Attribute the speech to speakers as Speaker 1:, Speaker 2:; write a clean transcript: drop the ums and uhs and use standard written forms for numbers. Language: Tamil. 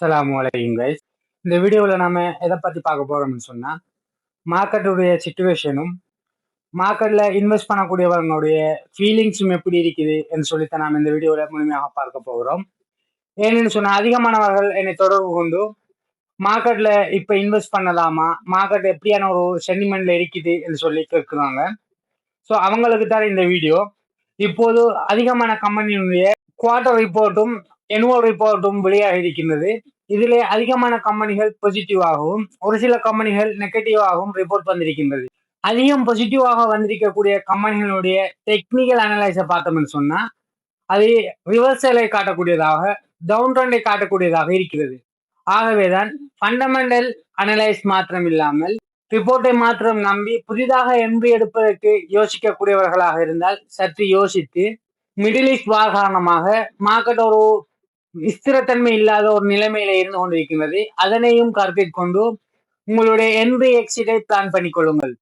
Speaker 1: அஸ்ஸலாமு அலைக்கும் கைஸ். இந்த வீடியோவில் நாம எதை பற்றி பார்க்க போறோம்னு சொன்னால், மார்க்கெட்டுடைய சிச்சுவேஷனும் மார்க்கெட்டில் இன்வெஸ்ட் பண்ணக்கூடியவங்களுடைய ஃபீலிங்ஸும் எப்படி இருக்குது என்று சொல்லித்தான் நாம் இந்த வீடியோவில் முழுமையாக பார்க்க போகிறோம். ஏன்னு சொன்னால், அதிகமானவர்கள் என்னை தொடர்பு கொண்டு மார்க்கெட்டில் இப்போ இன்வெஸ்ட் பண்ணலாமா, மார்க்கெட் எப்படியான ஒரு சென்டிமெண்ட்ல இருக்குது என்று சொல்லி கேட்குறாங்க. ஸோ அவங்களுக்கு தான் இந்த வீடியோ. இப்போது அதிகமான கம்பெனியினுடைய குவார்டர் ரிப்போர்ட்டும் annual ரிப்போர்ட்டும் வெளியாக இருக்கின்றது. இதிலே அதிகமான கம்பெனிகள் பாசிட்டிவாகவும் ஒரு சில கம்பெனிகள் நெகட்டிவாகவும் ரிப்போர்ட் வந்திருக்கின்றது. அதிகம் பாசிட்டிவாக வந்திருக்கக்கூடிய கம்பெனிகளுடைய டெக்னிக்கல் அனலைஸை பார்த்தோம்னு சொன்னா அது ரிவர்சலை காட்டக்கூடியதாக, டவுன் ட்ரெண்டை காட்டக்கூடியதாக இருக்கிறது. ஆகவேதான் ஃபண்டமெண்டல் அனலைஸ் மாத்திரம் இல்லாமல் ரிப்போர்ட்டை மாத்திரம் நம்பி புதிதாக எம்பி எடுப்பதற்கு யோசிக்கக்கூடியவர்களாக இருந்தால் சற்று யோசித்து, மிடில் ஈஸ்ட் வார் காரணமாக மார்க்கெட் ஒரு ஸ்திரத்தன்மை இல்லாத ஒரு நிலைமையில இருந்து கொண்டிருக்கின்றது. அதனையும் கருத்தில் கொண்டு உங்களுடைய எம்பி எக்ஸிட்டை பிளான் பண்ணிக்கொள்ளுங்கள்.